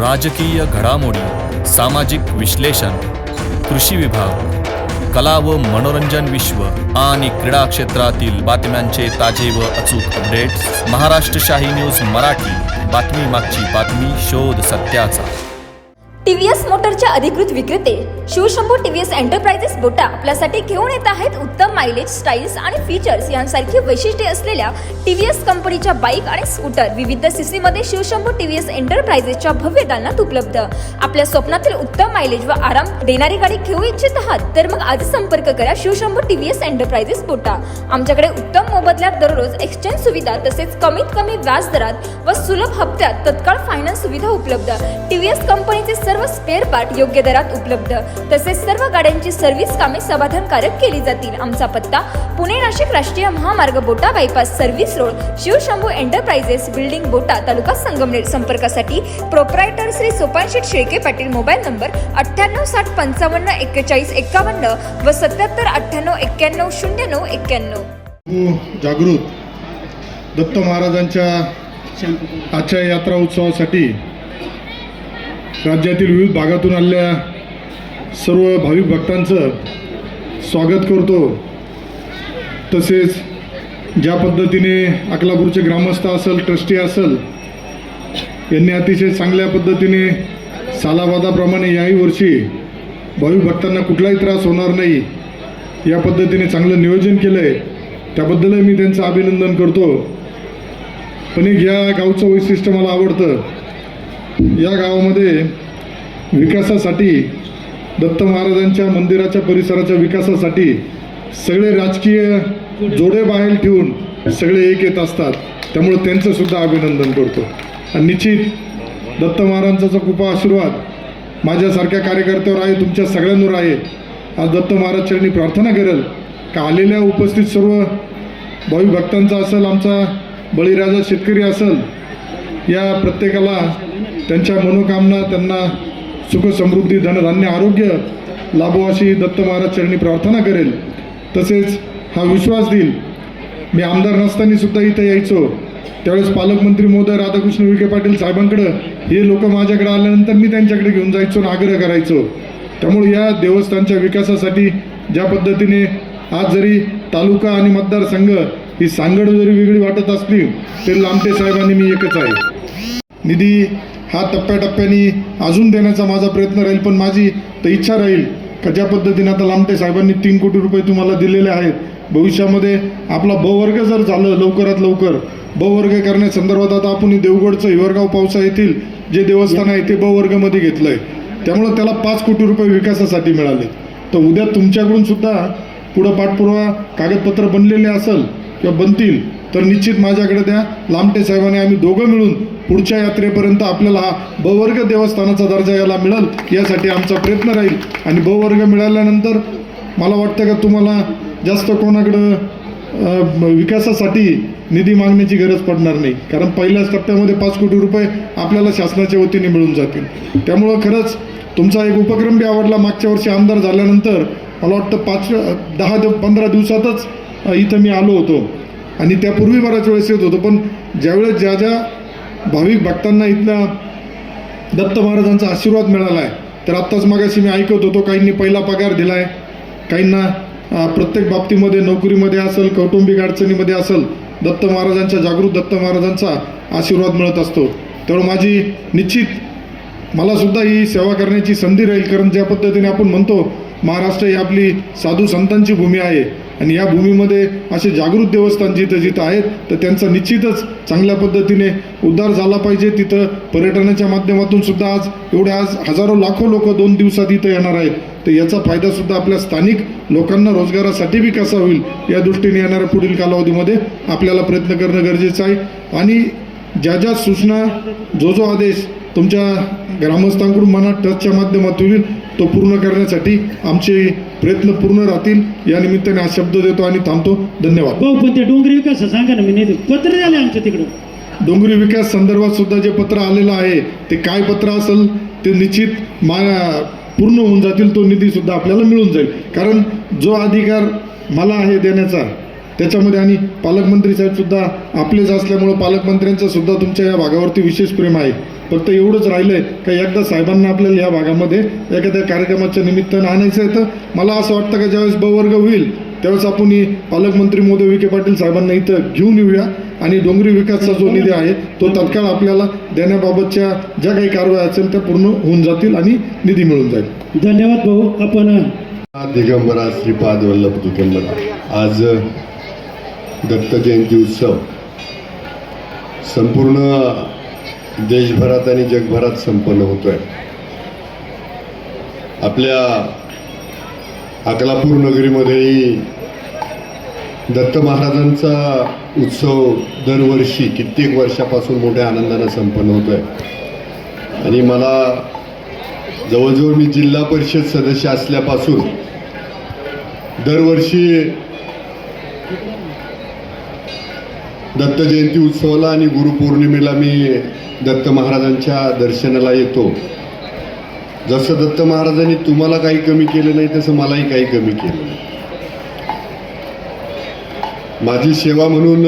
राजकीय घडामोडी, सामाजिक विश्लेषण, कृषी विभाग, कला व मनोरंजन विश्व आणि क्रीडा क्षेत्रातील बातम्यांचे ताजे व अचूक अपडेट्स महाराष्ट्र शाही न्यूज मराठी. बातमी मागची बातमी, शोध सत्याचा. टीव्हीएस मोटरचे अधिकृत विक्रेते शिवशंभू टीव्हीएस एंटरप्राइजेस बोटा आपल्यासाठी घेऊन येत आहेत उत्तम मायलेज, स्टाईल्स आणि फीचर्स यांसारखी वैशिष्ट्ये असलेल्या टीव्हीएस कंपनीच्या बाईक आणि स्कूटर विविध सीसी मध्ये शिवशंभू टीव्हीएस एंटरप्राइजेसच्या भव्य दालनात उपलब्ध. आपल्या स्वप्नातील उत्तम मायलेज व आराम देणारी गाडी घेऊ इच्छित आहात तर मग आज संपर्क करा शिवशंभू टीव्हीएस एंटरप्राइजेस बोटा. आमच्याकडे उत्तम मोबदल्यात दररोज एक्सचेंज सुविधा तसेच कमीत कमी व्याज दरात व सुलभ हप्त्यात तत्काळ फायनान्स सुविधा उपलब्ध. टीव्हीएस कंपनीचे सर्व स्पेअर पार्ट योग्य दरात उपलब्ध. तसेच सर्व गाड्यांची सर्व्हिस कामे समाधानकारक केली जातील. आमचा पत्ता पुणे नाशिक राष्ट्रीय महामार्ग Bota bypass service road, Shivshambhu enterprises, building Bota, taluka Sangamner. संपर्कासाठी proprietor Shri Sopanseth Shelke Patil. Mobile number 9860 55 41 51 व 77 98 91 09 91. जागृत दत्त महाराजांच्या आजच्या यात्रा उत्सवासाठी राज्यातील विविध भागातून आलेल्या सर्व भाविक भक्तांचं स्वागत करतो. तसेच ज्या पद्धतीने अकलापूरचे ग्रामस्थ असेल, ट्रस्टी असेल, यांनी अतिशय चांगल्या पद्धतीने सालाबादाप्रमाणे याही वर्षी भाविक भक्तांना कुठलाही त्रास होणार नाही या पद्धतीने चांगलं नियोजन केलं आहे, त्याबद्दलही मी त्यांचं अभिनंदन करतो. पण एक या गावचं वैशिष्ट्य मला आवडतं. या गावामध्ये विकासासाठी, दत्त महाराजांच्या मंदिराच्या परिसराच्या विकासासाठी सगळे राजकीय जोडे बाहेर ठेवून सगळे एक येत असतात. त्यामुळे त्यांचं सुद्धा अभिनंदन करतो. आणि निश्चित दत्त महाराजांचा कृपा आशीर्वाद माझ्यासारख्या कार्यकर्त्यावर आहे, तुमच्या सगळ्यांवर आहे. आज दत्त महाराज चरणी प्रार्थना करेल का आलेल्या उपस्थित सर्व भाविक भक्तांचा असेल, आमचा बळीराजा शेतकरी असेल, या प्रत्येकाला त्यांच्या मनोकामना, त्यांना सुख समृद्धी, धनधान्य, आरोग्य लाभो अशी दत्त महाराज चरणी प्रार्थना करेल. तसेच हा विश्वास देईल. मी आमदार नसताना सुद्धा इथं यायचो, त्यावेळेस पालकमंत्री महोदय राधाकृष्ण विखे पाटील साहेबांकडं हे लोक माझ्याकडे आल्यानंतर मी त्यांच्याकडे घेऊन जायचो आणि आग्रह करायचो. त्यामुळे या देवस्थानच्या विकासासाठी ज्या पद्धतीने आज जरी तालुका आणि मतदारसंघ ही सांगड जरी वेगळी वाटत असली तरी लामटे साहेबांनी मी एकच आहे. निधी हा टप्प्याटप्प्याने अजून देण्याचा माझा प्रयत्न राहील. पण माझी तर इच्छा राहील का ज्या पद्धतीने आता लामटे साहेबांनी 3 कोटी रुपये तुम्हाला दिलेले आहेत, भविष्यामध्ये आपला ब वर्ग जर झालं लवकरात लवकर, ब वर्ग करण्यासंदर्भात आता आपण देवगडचं हिवरगाव पावसा येथील जे देवस्थान आहे ते ब वर्गमध्ये घेतलं आहे. त्यामुळं त्याला 5 कोटी रुपये विकासासाठी मिळाले. तर उद्या तुमच्याकडून सुद्धा पुढं पाठपुरावा कागदपत्र बनलेले असेल किंवा बनतील तर निश्चित माझ्याकडे द्या. लामटे साहेबांनी आम्ही दोघं मिळून पुढच्या यात्रेपर्यंत आपल्याला हा ब वर्ग देवस्थानाचा दर्जा याला मिळेल यासाठी आमचा प्रयत्न राहील. आणि ब वर्ग मिळाल्यानंतर मला वाटतं का तुम्हाला जास्त कोणाकडं विकासासाठी निधी मागण्याची गरज पडणार नाही, कारण पहिल्याच टप्प्यामध्ये 5 कोटी रुपये आपल्याला शासनाच्या वतीने मिळून जातील. त्यामुळं खरंच तुमचा एक उपक्रम बी आवडला. मागच्या वर्षी आमदार झाल्यानंतर मला वाटतं 10 ते 15 दिवसातच इथं मी आलो होतो आणि त्यापूर्वी बऱ्याच वेळेस येत होतो. पण ज्यावेळेस ज्या ज्या भाविक भक्तांना इथल्या दत्त महाराजांचा आशीर्वाद मिळाला आहे, तर आत्ताच मागाशी मी ऐकत होतो काहींनी पहिला पगार दिला आहे, काहींना प्रत्येक बाबतीमध्ये नोकरीमध्ये असेल, कौटुंबिक अडचणीमध्ये असेल, दत्त महाराजांच्या, जागृत दत्त महाराजांचा आशीर्वाद मिळत असतो. त्यामुळे माझी निश्चित मलासुद्धा ही सेवा करण्याची संधी राहील. कारण ज्या पद्धतीने आपण म्हणतो महाराष्ट्र ही आपली साधू संतांची भूमी आहे आणि या भूमीमध्ये असे जागृत देवस्थान जिथं जिथं आहेत तर त्यांचा निश्चितच चांगल्या पद्धतीने उद्धार झाला पाहिजे. तिथं पर्यटनाच्या माध्यमातून सुद्धा आज हजारो लाखो लोक 2 दिवसात इथं येणार आहेत. तर याचा फायदासुद्धा आपल्या स्थानिक लोकांना रोजगारासाठी बी कसा होईल या दृष्टीने येणाऱ्या पुढील कालावधीमध्ये आपल्याला प्रयत्न करणं गरजेचं आहे. आणि ज्या ज्या सूचना, जो आदेश तुमच्या ग्रामस्थांकडून मना ट्रस्टच्या माध्यमातून होईल तो पूर्ण करण्यासाठी आमचे प्रयत्न पूर्ण राहतील. या निमित्ताने हा शब्द देतो आणि थांबतो. धन्यवाद. भाऊ, पण ते डोंगरी विकास सांगा ना, मी नाही पत्र आले आमच्या तिकडं. डोंगरी विकास संदर्भात सुद्धा जे पत्र आलेलं आहे ते काय पत्र असेल ते निश्चित पूर्ण होऊन जातील. तो निधी सुद्धा आपल्याला मिळून जाईल. कारण जो अधिकार मला आहे देण्याचा त्याच्यामध्ये आणि पालकमंत्री साहेबसुद्धा आपलेच असल्यामुळं पालकमंत्र्यांचं सुद्धा तुमच्या या भागावरती विशेष प्रेम आहे. फक्त एवढंच राहिलं आहे का एकदा साहेबांना आपल्याला या भागामध्ये एखाद्या कार्यक्रमाच्या निमित्तानं आणायचं आहे. तर मला असं वाटतं का ज्यावेळेस बवर्ग होईल त्यावेळेस आपण पालकमंत्री महोदय विखे पाटील साहेबांना इथं घेऊन येऊया आणि डोंगरी विकासचा जो निधी आहे तो तत्काळ आपल्याला देण्याबाबतच्या ज्या काही कारवाई असेल त्या पूर्ण होऊन जातील आणि निधी मिळून जाईल. धन्यवाद भाऊ. आपण दिगंबरा श्रीपाद वल्लभ दिगंबरा आज दत्त जयंती उत्सव संपूर्ण देशभरात आणि जगभरात संपन्न होतोय. आपल्या अकलापूर नगरीमध्येही दत्त महाराजांचा उत्सव दरवर्षी कित्येक वर्षापासून मोठ्या आनंदानं संपन्न होतोय. आणि मला जवळजवळ मी जिल्हा परिषद सदस्य असल्यापासून दरवर्षी दत्त जयंती उत्सवाला आणि गुरुपौर्णिमेला मी दत्त महाराजांच्या दर्शनाला येतो. जसं दत्त महाराजांनी तुम्हाला काही कमी केलं नाही तसं मलाही काही कमी केलं नाही. माझी सेवा म्हणून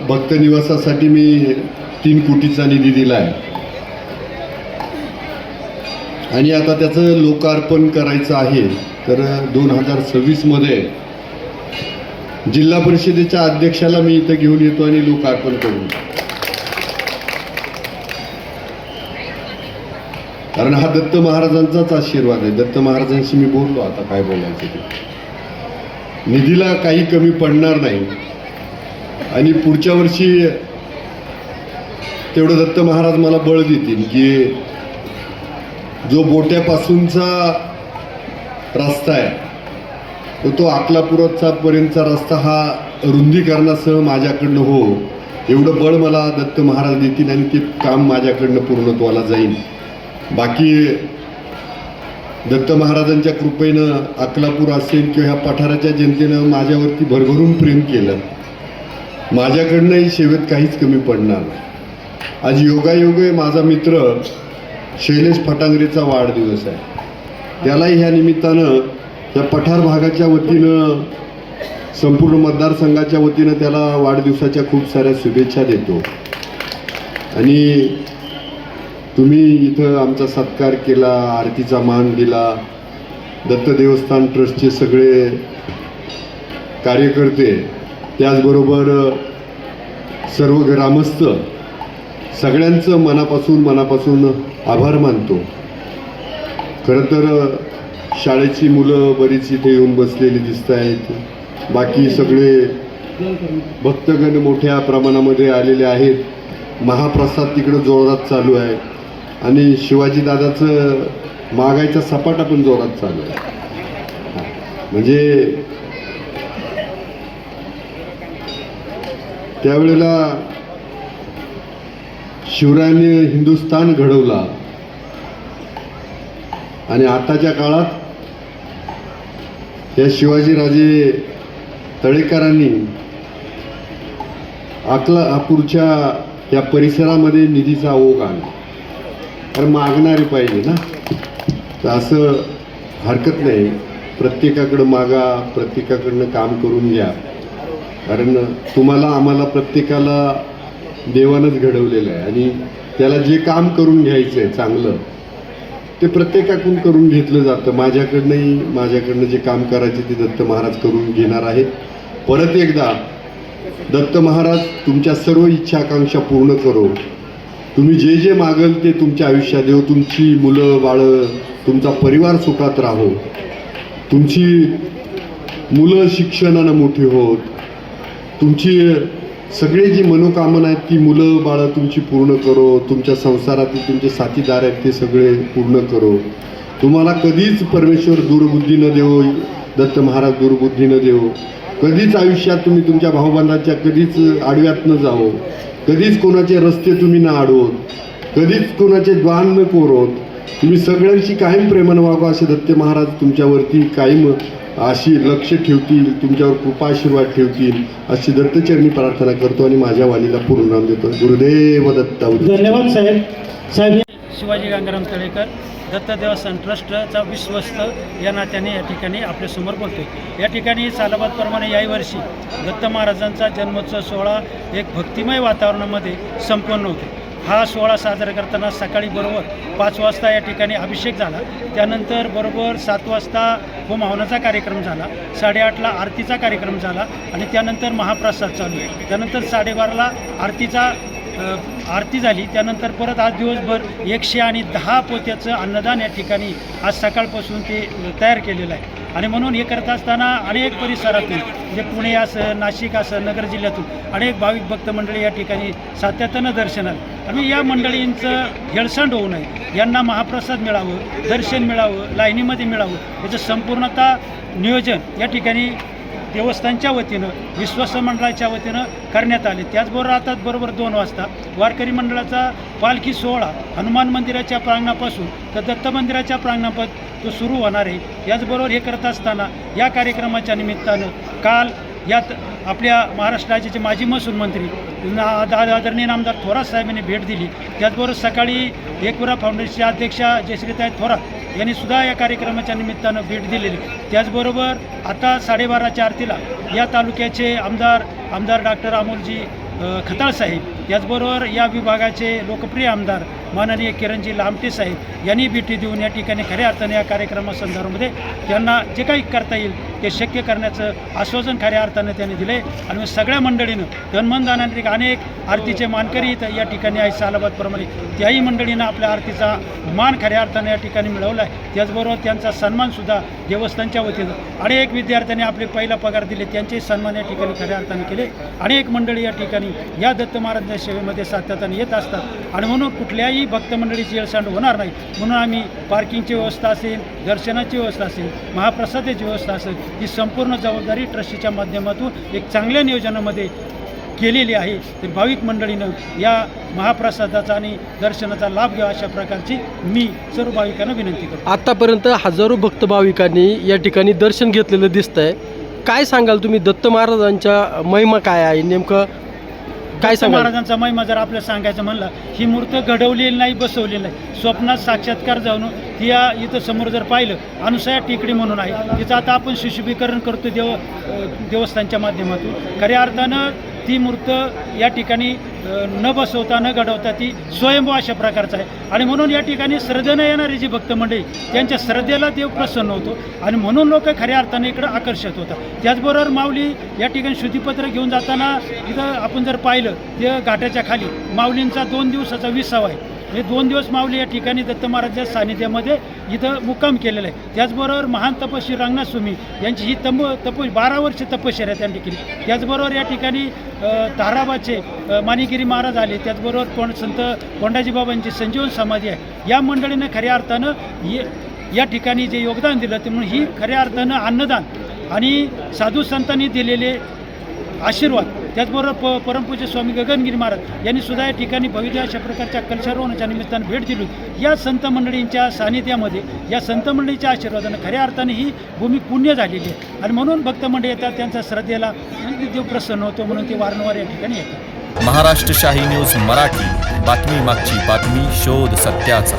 भक्त निवासासाठी मी 3 कोटीचा निधी दिला आहे आणि आता त्याचं लोकार्पण करायचं आहे. तर 2026मध्ये जिल्हा परिषदेच्या अध्यक्षाला मी इथं घेऊन येतो आणि लोकार्पण करू. कारण हा दत्त महाराजांचाच आशीर्वाद आहे. दत्त महाराजांशी मी बोललो, आता काय बोलायचं ते. निधीला काही कमी पडणार नाही आणि पुढच्या वर्षी तेवढं दत्त महाराज मला बळ देतील की जो बोट्यापासूनचा रस्ता आहे तो अकलापुराचा पर्यंतचा रस्ता हा रुंदीकरणासह माझ्याकडनं हो एवढं बळ मला दत्त महाराज देतील आणि ते काम माझ्याकडनं पूर्णत्वाला जाईल. बाकी दत्त महाराजांच्या कृपेनं अकलापूर असेल किंवा ह्या पठाराच्या जनतेनं माझ्यावरती भरभरून प्रेम केलं. माझ्याकडनंही सेवेत काहीच कमी पडणार नाही. आज योगायोग आहे, माझा मित्र शैलेश फटांगरेचा वाढदिवस आहे. त्यालाही ह्या निमित्तानं त्या पठार भागाच्या वतीनं संपूर्ण मतदारसंघाच्या वतीनं त्याला वाढदिवसाच्या खूप साऱ्या शुभेच्छा देतो. आणि तुम्ही इथं आमचा सत्कार केला, आरतीचा मान दिला. दत्त देवस्थान ट्रस्टचे सगळे कार्यकर्ते, त्याचबरोबर सर्व ग्रामस्थ, सगळ्यांचं मनापासून आभार मानतो. खरं तर शाळेची मुलं बरीच इथे येऊन बसलेली दिसत आहेत. बाकी सगळे भक्तगण मोठ्या प्रमाणामध्ये आलेले आहेत. महाप्रसाद तिकडं जोरात चालू आहे आणि शिवाजीदादाचं मागायचा सपाटा पण जोरात चालू आहे. म्हणजे त्यावेळेला शिवरायाने हिंदुस्थान घडवला आणि आताच्या काळात या शिवाजीराजे तळेकरांनी अकलापूरच्या या परिसरामध्ये निधीचा ओघ आणला. कारण मागणारे पाहिजे ना, तर असं हरकत नाही. प्रत्येकाकडं मागा, प्रत्येकाकडनं काम करून घ्या. कारण तुम्हाला आम्हाला प्रत्येकाला देवानंच घडवलेलं आहे आणि त्याला जे काम करून घ्यायचं आहे चांगलं ते प्रत्येकाकडून करून घेतलं जातं. माझ्याकडनं जे काम करायचे ते दत्त महाराज करून घेणार आहेत. परत एकदा दत्त महाराज तुमच्या सर्व इच्छा आकांक्षा पूर्ण करो. तुम्ही जे जे मागल ते तुमच्या आयुष्यात देव. तुमची मुलं बाळं, तुमचा परिवार सुखात राहो. तुमची मुलं शिक्षणानं मोठी होत. तुमची सगळे जी मनोकामना आहेत ती मुलं बाळं तुमची पूर्ण करो. तुमच्या संसारातील तुमचे साथीदार आहेत ते सगळे पूर्ण करो. तुम्हाला कधीच परमेश्वर दुर्बुद्धी न देवो, दत्त महाराज दुर्बुद्धी न देवो. कधीच आयुष्यात तुम्ही तुमच्या भाऊबंधाच्या कधीच आडव्यात न जावो. कधीच कोणाचे रस्ते तुम्ही न अडवत. कधीच कोणाचे द्वान न कोरत. तुम्ही सगळ्यांशी कायम प्रेमानं वागा असे दत्त महाराज तुमच्यावरती कायम अशी लक्ष ठेवतील, तुमच्यावर कृपाशीर्वाद ठेवतील अशी दत्तचरणी प्रार्थना करतो आणि माझ्या वाणीला पूर्ण नाम देतो. गुरुदेव दत्त. धन्यवाद साहेब. शिवाजी गंगाराम तळेकर दत्त देवस्थान ट्रस्टचा विश्वस्त या नात्याने या ठिकाणी आपल्यासमोर बोलतोय। या ठिकाणी सालाबादप्रमाणे याही वर्षी दत्त महाराजांचा जन्मोत्सव सोहळा एक भक्तिमय वातावरणामध्ये संपन्न होतो। हा सोहळा साजरा करताना सकाळी बरोबर 5 वाजता या ठिकाणी अभिषेक झाला, त्यानंतर बरोबर 7 वाजता होम हवनाचा कार्यक्रम झाला, 8:30ला आरतीचा कार्यक्रम झाला आणि त्यानंतर महाप्रसाद चालू आहे। त्यानंतर 12:30ला आरती झाली, त्यानंतर परत आज दिवसभर 110 पोत्याचं अन्नदान या ठिकाणी आज सकाळपासून ते तयार केलेलं आहे। आणि म्हणून हे करत असताना अनेक परिसरातून म्हणजे पुणे असं, नाशिक असं, नगर जिल्ह्यातून अनेक भाविक भक्त मंडळी या ठिकाणी सातत्यानं दर्शनाला आणि या मंडळींचं हेळसांड होऊ नये, यांना महाप्रसाद मिळावं, दर्शन मिळावं, लाईनीमध्ये मिळावं याचं संपूर्णतः नियोजन या ठिकाणी देवस्थानच्या वतीनं, विश्वास मंडळाच्या वतीनं करण्यात आले। त्याचबरोबर आता बरोबर 2 वाजता वारकरी मंडळाचा पालखी सोहळा हनुमान मंदिराच्या प्रांगणापासून तर दत्त मंदिराच्या प्रांगणापर्यंत तो सुरू होणार आहे। याचबरोबर हे करत असताना या कार्यक्रमाच्या निमित्तानं काल यात आपल्या महाराष्ट्र राज्याचे माजी महसूल मंत्री आदरणीय नामदार थोरात साहेबांनी भेट दिली। त्याचबरोबर सकाळी एकविरा फाउंडेशनच्या अध्यक्षा जयश्रीताई थोरात यांनी सुद्धा या कार्यक्रमाच्या निमित्तानं भेट दिलेली। त्याचबरोबर आता 12:30च्या आरतीला या तालुक्याचे आमदार डॉक्टर अमोलजी खताळ साहेब, त्याचबरोबर या विभागाचे लोकप्रिय आमदार माननीय किरणजी लामटे साहेब यांनी भेटी देऊन या ठिकाणी खऱ्या अर्थाने या कार्यक्रमासंदर्भामध्ये त्यांना जे काही करता येईल ते शक्य करण्याचं आश्वासन खऱ्या अर्थाने त्यांनी दिलं आहे। आणि सगळ्या मंडळीनं तन्मनदानाने अनेक आरतीचे मानकरी इथं या ठिकाणी आहे सालाबादप्रमाणे, त्याही मंडळीनं आपल्या आरतीचा मान खऱ्या अर्थाने या ठिकाणी मिळवला आहे। त्याचबरोबर त्यांचा सन्मानसुद्धा देवस्थानच्या वतीनं अनेक विद्यार्थ्यांनी आपले पहिला पगार दिले, त्यांचे सन्मान या ठिकाणी खऱ्या अर्थाने केले। अनेक मंडळी या ठिकाणी या दत्त महाराजांच्या सेवेमध्ये सातत्याने येत असतात आणि म्हणून कुठल्याही भक्त मंडळीची हेळसांड होणार नाही म्हणून आम्ही पार्किंगची व्यवस्था असेल, दर्शनाची व्यवस्था असेल, महाप्रसादाची व्यवस्था असेल, ही संपूर्ण जबाबदारी ट्रस्टीच्या माध्यमातून एक चांगल्या नियोजनामध्ये केलेली आहे। तर भाविक मंडळीनं या महाप्रसादाचा आणि दर्शनाचा लाभ घ्यावा अशा प्रकारची मी सर्व भाविकांना विनंती करतो। आत्तापर्यंत हजारो भक्त भाविकांनी या ठिकाणी दर्शन घेतलेलं दिसतंय, काय सांगाल तुम्ही? दत्त महाराजांच्या महिमा काय आहे नेमकं, काय दत्त महाराजांचा महिमा जर आपल्याला सांगायचं म्हणलं, ही मूर्त घडवलेली नाही, बसवलेली नाही, स्वप्नात साक्षात्कार जाऊन ती इथं समोर जर पाहिलं, अनुसया टेकडी म्हणून आहे, तिचं आता आपण सुशोभीकरण करतो देवस्थानच्या माध्यमातून। खऱ्या अर्थानं ती मूर्त या ठिकाणी न बसवता न घडवता ती स्वयंभू अशा प्रकारचा आहे आणि म्हणून या ठिकाणी श्रद्धेनं येणारी जी भक्त मंडळी त्यांच्या श्रद्धेला देव प्रसन्न होतो आणि म्हणून लोक खऱ्या अर्थाने इकडं आकर्षित होतात। त्याचबरोबर माऊली या ठिकाणी शुद्धीपत्र घेऊन जाताना इथं आपण जर पाहिलं ते घाटाच्या खाली माऊलींचा 2 दिवसाचा विसावा आहे। हे 2 दिवस माऊली या ठिकाणी दत्त महाराजांच्या सानिध्यामध्ये इथं मुक्काम केलेला आहे। त्याचबरोबर महान तपस्वी रंगनाथ स्वामी यांची ही 12 वर्ष तपश्चर्या त्यांनी केली। त्याचबरोबर या ठिकाणी ताराबाचे माणिगिरी महाराज आले, त्याचबरोबर संत कोंडाजी बाबांची संजीवन समाधी आहे। या मंडळीनं खऱ्या अर्थानं या ठिकाणी जे योगदान दिलं ते म्हणून ही खऱ्या अर्थानं अन्नदान आणि साधू संतांनी दिलेले आशीर्वाद, त्याचबरोबर परमपूज्य स्वामी गगनगिरी महाराज यांनी सुद्धा या ठिकाणी भव्य अशा प्रकारच्या कलशारोहणाच्या निमित्तानं भेट दिली। या संत मंडळींच्या सानिध्यामध्ये या संत मंडळीच्या आशीर्वादानं खऱ्या अर्थाने ही भूमी पुण्य झालेली आहे आणि म्हणून भक्त मंडळी येतात, त्यांच्या श्रद्धेला देव प्रसन्न होतो म्हणून ते वारंवार या ठिकाणी येतात। महाराष्ट्र शाही न्यूज मराठी, बातमी मागची बातमी, शोध सत्याचा।